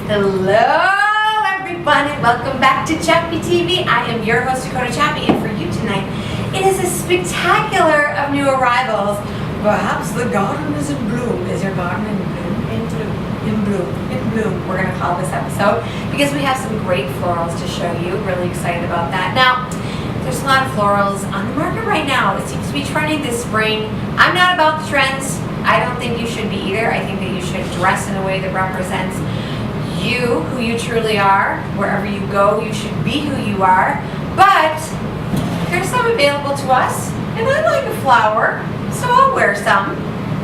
Hello everyone and welcome back to Chappy TV. I am your host Chappy, and for you tonight it is a spectacular of new arrivals. Perhaps the garden is in bloom. Is your garden in bloom? In bloom. We're going to call this episode because we have some great florals to show you. Really excited about that. Now, there's a lot of florals on the market right now. It seems to be trending this spring. I'm not about the trends. I don't think you should be either. I think that you should dress in a way that represents you, who you truly are. Wherever you go, you should be who you are. But there's some available to us, and I like a flower, so I'll wear some.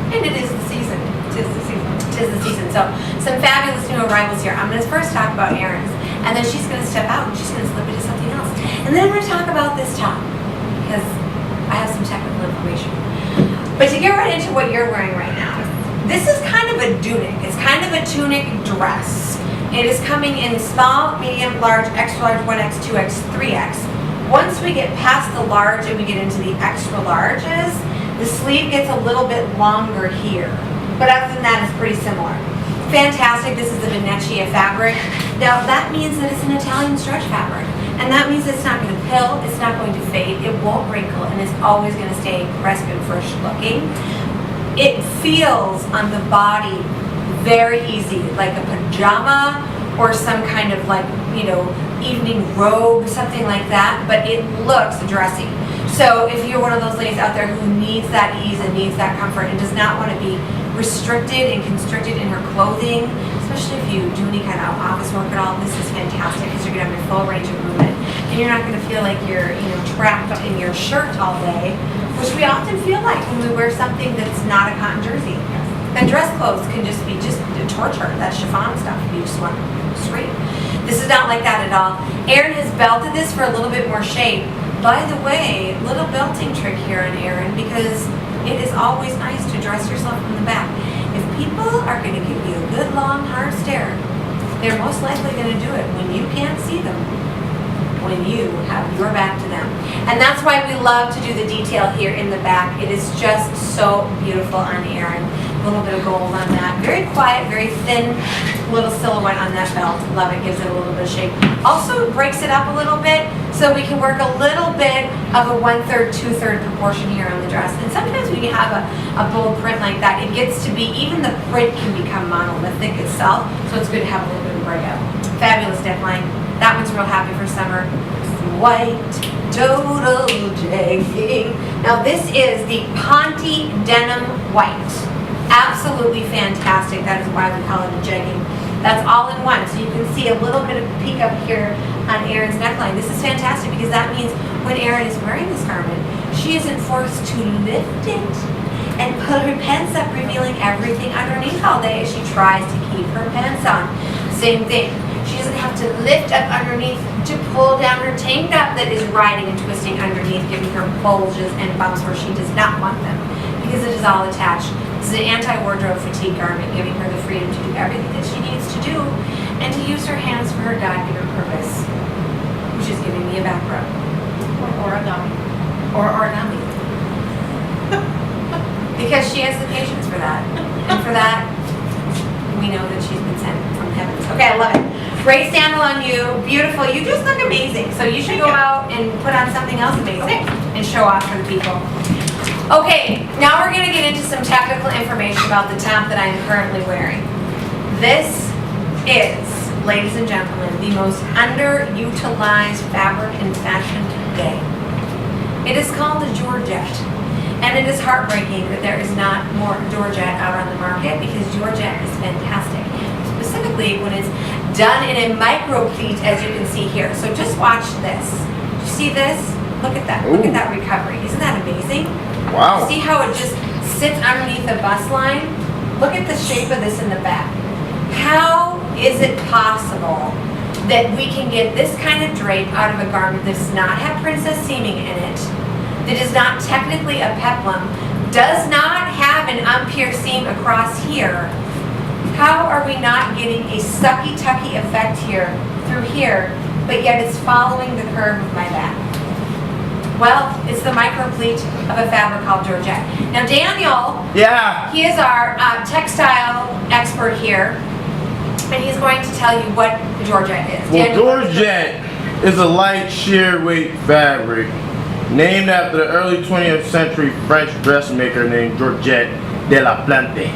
And it is the season. Tis the season. So some fabulous new arrivals here. I'm going to first talk about Erin's, and then she's going to step out and she's going to slip into something else. And then I'm going to talk about this top, because I have some technical information. But to get right into what you're wearing right now, this is kind of a tunic. It's kind of a tunic dress. It is coming in small, medium, large, extra large, 1X, 2X, 3X. Once we get past the large and we get into the extra larges, the sleeve gets a little bit longer here. But other than that, it's pretty similar. Fantastic. This is a Venezia fabric. Now, that means that it's an Italian stretch fabric. And that means it's not going to pill, it's not going to fade, it won't wrinkle, and it's always going to stay crisp and fresh looking. It feels on the body very easy, like a pajama or some kind of evening robe, something like that, but it looks dressy. So if you're one of those ladies out there who needs that ease and needs that comfort and does not want to be restricted and constricted in her clothing, especially if you do any kind of office work at all, this is fantastic because you're going to have your full range of movement and you're not going to feel like you're trapped in your shirt all day, which we often feel like when we wear something that's not a cotton jersey. And dress clothes can just be a torture. That chiffon stuff, you just want straight. This is not like that at all. Erin has belted this for a little bit more shape. By the way, little belting trick here on Erin, because it is always nice to dress yourself from the back. If people are going to give you a good long hard stare, they're most likely going to do it when you can't see them, when you have your back to them. And that's why we love to do the detail here in the back. It is just so beautiful on Erin. A little bit of gold on that. Very quiet, very thin little silhouette on that belt. Love it. Gives it a little bit of shape. Also breaks it up a little bit so we can work a little bit of a 1/3, 2/3 proportion here on the dress. And sometimes when you have a bold print like that, it gets to be, even the print can become monolithic itself. So it's good to have a little bit of breakout. Fabulous neckline. That one's real happy for summer. White, total jegging. Now this is the Ponte Denim White. Absolutely fantastic. That is why we call it a jegging. That's all in one. So you can see a little bit of a peek up here on Erin's neckline. This is fantastic because that means when Erin is wearing this garment, she isn't forced to lift it and put her pants up, revealing everything underneath all day as she tries to keep her pants on. Same thing. She doesn't have to lift up underneath to pull down her tank top that is riding and twisting underneath, giving her bulges and bumps where she does not want them because it is all attached. This is an anti-wardrobe fatigue garment, giving her the freedom to do everything that she needs to do and to use her hands for her God-given purpose, which is giving me a back rub. Or origami. Or origami. Because she has the patience for that. And for that, we know that she's been sent from heaven. Okay, I love it. Great sandal on you. Beautiful. You just look amazing. So you should go out and put on something else amazing and show off for the people. Okay, now we're going to get into some technical information about the top that I'm currently wearing. This is, ladies and gentlemen, the most underutilized fabric in fashion today. It is called the Georgette. And it is heartbreaking that there is not more Georgette out on the market because Georgette is fantastic. Specifically when it's done in a micro pleat, as you can see here. So just watch this. You see this? Look at that. Ooh. Look at that recovery. Isn't that amazing? Wow. See how it just sits underneath the bust line? Look at the shape of this in the back. How is it possible that we can get this kind of drape out of a garment that does not have princess seaming in it, that is not technically a peplum, does not have an unpierced seam across here? How are we not getting a sucky-tucky effect here, through here, but yet it's following the curve of my back? Well, it's the micro pleat of a fabric called Georgette. Now Daniel, yeah, he is our textile expert here. and he's going to tell you what Georgette is. Well, Daniel, Georgette is a light sheer weight fabric named after the early 20th century French dressmaker named Georgette de la Plante.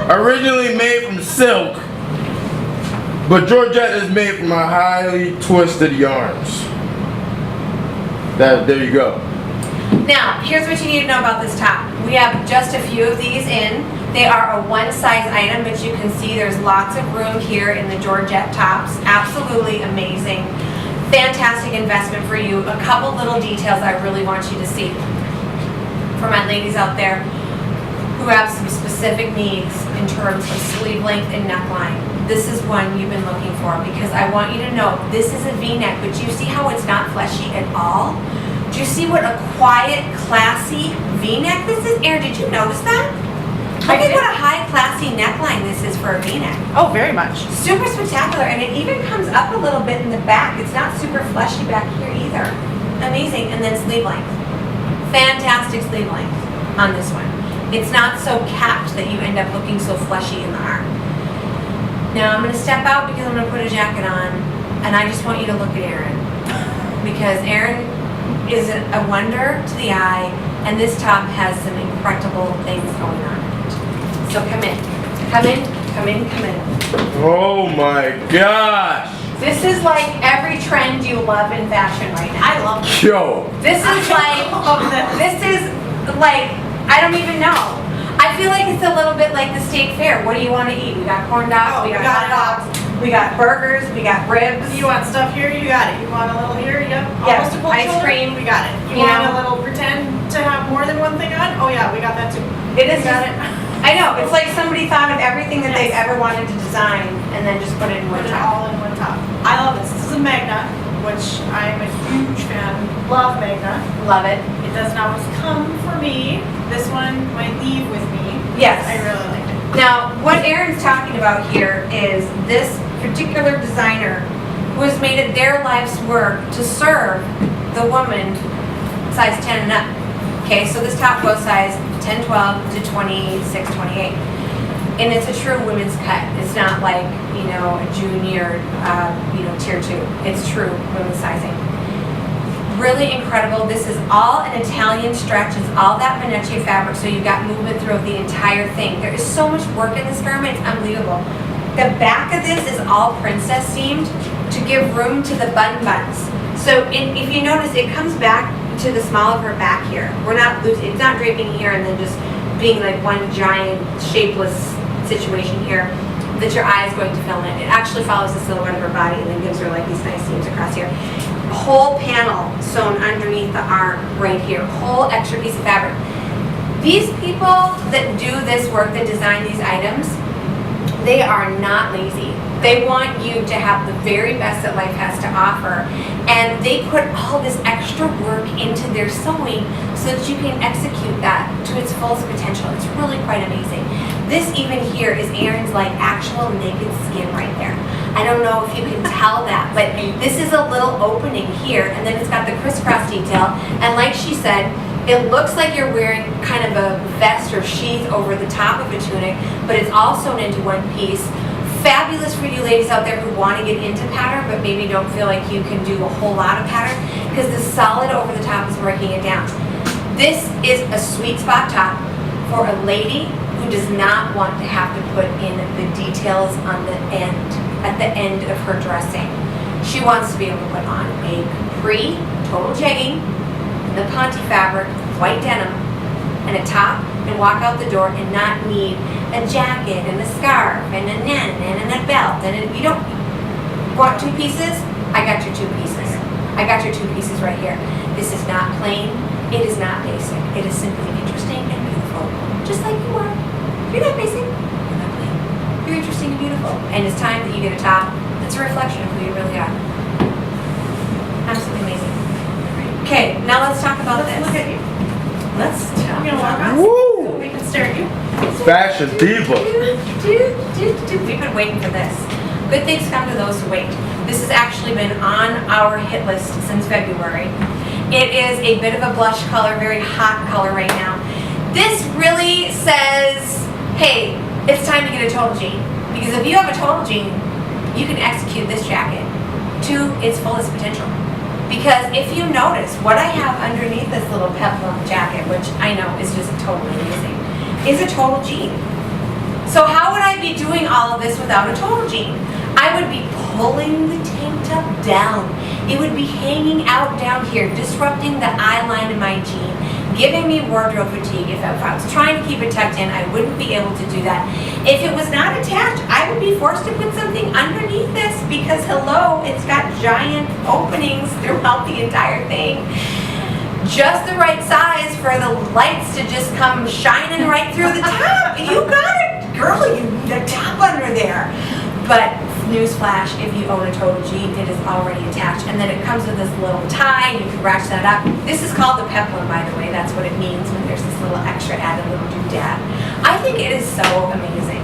Originally made from silk, but Georgette is made from a highly twisted yarns. There you go. Now, here's what you need to know about this top. We have just a few of these in. They are a one size item, but you can see there's lots of room here in the Georgette tops. Absolutely amazing. Fantastic investment for you. A couple little details I really want you to see. For my ladies out there who have some specific needs in terms of sleeve length and neckline, this is one you've been looking for, because I want you to know this is a V-neck, but you see how it's not fleshy at all? Do you see what a quiet, classy V-neck this is? Erin, did you notice that? Look at what a high, classy neckline this is for a V-neck. Oh, very much. Super spectacular, and it even comes up a little bit in the back. It's not super fleshy back here either. Amazing, and then sleeve length. Fantastic sleeve length on this one. It's not so capped that you end up looking so fleshy in the arm. Now I'm going to step out because I'm going to put a jacket on, and I just want you to look at Erin, because Erin is a wonder to the eye, and this top has some incredible things going on in it. So come in, come in, come in, come in. Oh my gosh! This is like every trend you love in fashion right now. I love it. Yo! This is like, I don't even know. I feel like it's a little bit like the state fair. What do you want to eat? We got corn dogs, we got hot dogs, we got burgers, we got ribs. You want stuff here, you got it. You want a little here, yep. Yes, Almost a cold ice shoulder, cream. we got it. You want a little pretend to have more than one thing on? Oh yeah, we got that too. It is We got just, it. I know, it's like somebody thought of everything that they've ever wanted to design and then just put it in one Put it top. all in one top. I love this. This is a Magna, which I am a huge fan. Love Magna. Love it. It doesn't always come for me. This one might leave with me. Yes. I really like it. Now, what Erin's talking about here is this particular designer who has made it their life's work to serve the woman size 10 and up. Okay, so this top goes size 10, 12 to 26, 28. And it's a true women's cut. It's not like, you know, a junior, tier 2. It's true women's sizing. Really incredible. This is all an Italian stretch. It's all that Maneche fabric, so you've got movement throughout the entire thing. There is so much work in this garment, it's unbelievable. The back of this is all princess seamed to give room to the button buttons. So if you notice, it comes back to the small of her back here. It's not draping here and then just being like one giant shapeless situation here that your eye is going to fill in. It actually follows the silhouette of her body and then gives her like these nice seams across here. Whole panel sewn underneath the arm right here. Whole extra piece of fabric. These people that do this work, that design these items, they are not lazy. They want you to have the very best that life has to offer, and they put all this extra work into their sewing so that you can execute that to its fullest potential. It's really quite amazing. This even here is Erin's like actual naked skin right there. I don't know if you can tell that, but this is a little opening here, and then it's got the crisscross detail, and like she said, it looks like you're wearing kind of a vest or sheath over the top of a tunic, but it's all sewn into one piece. Fabulous for you ladies out there who want to get into pattern but maybe don't feel like you can do a whole lot of pattern, because the solid over the top is breaking it down. This is a sweet spot top for a lady who does not want to have to put in the details on the end, at the end of her dressing. She wants to be able to put on a capri, total jegging, the ponte fabric, white denim, and a top, and walk out the door and not need a jacket and a scarf and a belt. And if you don't want two pieces, I got your two pieces. I got your two pieces right here. This is not plain. It is not basic. It is simply interesting and beautiful, just like you are. You're not basic. You're not plain. You're interesting and beautiful. And it's time that you get a top that's a reflection of who you really are. Absolutely amazing. Okay, now let's talk about this. Look at you. Let's talk You gonna walk about us? Woo! We can stare at you. Fashion diva. We've been waiting for this. Good things come to those who wait. This has actually been on our hit list since February. It is a bit of a blush color, very hot color right now. This really says, hey, it's time to get a total G. Because if you have a total jean, you can execute this jacket to its fullest potential. Because if you notice, what I have underneath this little peplum jacket, which I know is just totally amazing, is a total jean. So how would I be doing all of this without a total jean? I would be pulling the tank top down. It would be hanging out down here, disrupting the eye line of my jean, giving me wardrobe fatigue. If I was trying to keep it tucked in, I wouldn't be able to do that. If it was not attached, I would be forced to put something underneath this because, hello, it's got giant openings throughout the entire thing. Just the right size for the lights to just come shining right through the top. You got it, girl, you need a top under there. But newsflash, if you own a total jean, it is already attached. And then it comes with this little tie, and you can ratchet that up. This is called the peplum, by the way. That's what it means when there's this little extra added little doodad. I think it is so amazing.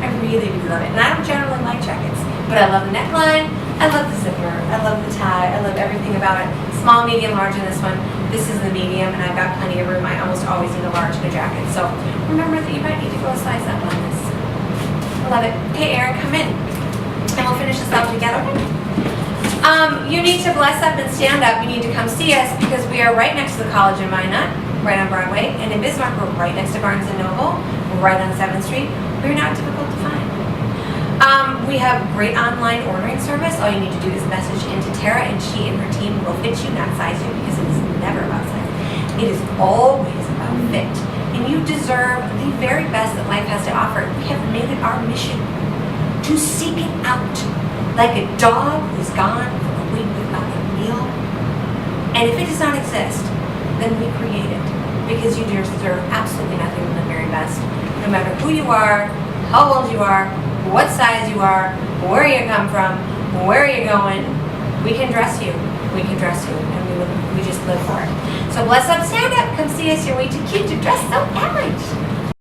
I really, really love it. And I don't generally like jackets, but I love the neckline, I love the zipper, I love the tie, I love everything about it. Small, medium, large in this one. This is the medium, and I've got plenty of room. I almost always need a large in a jacket. So remember that you might need to go a size up on this. I love it. Hey, Erin, come in. And we'll finish this out together. You need to bless up and stand up. You need to come see us because we are right next to the College in Minot, right on Broadway. And in Bismarck, we're right next to Barnes & Noble, right on 7th Street. We're not difficult to find. We have great online ordering service. All you need to do is message into Tara, and she and her team will fit you, not size you, because it is never about size. It is always about fit. And you deserve the very best that life has to offer. We have made it our mission to seek it out, like a dog who's gone for a week without a meal. And if it does not exist, then we create it, because you deserve absolutely nothing but the very best. No matter who you are, how old you are, what size you are, where you come from, where you're going, we can dress you. We can dress you, and we just live for it. So bless up, stand up, come see us. You're way too cute to dress so average.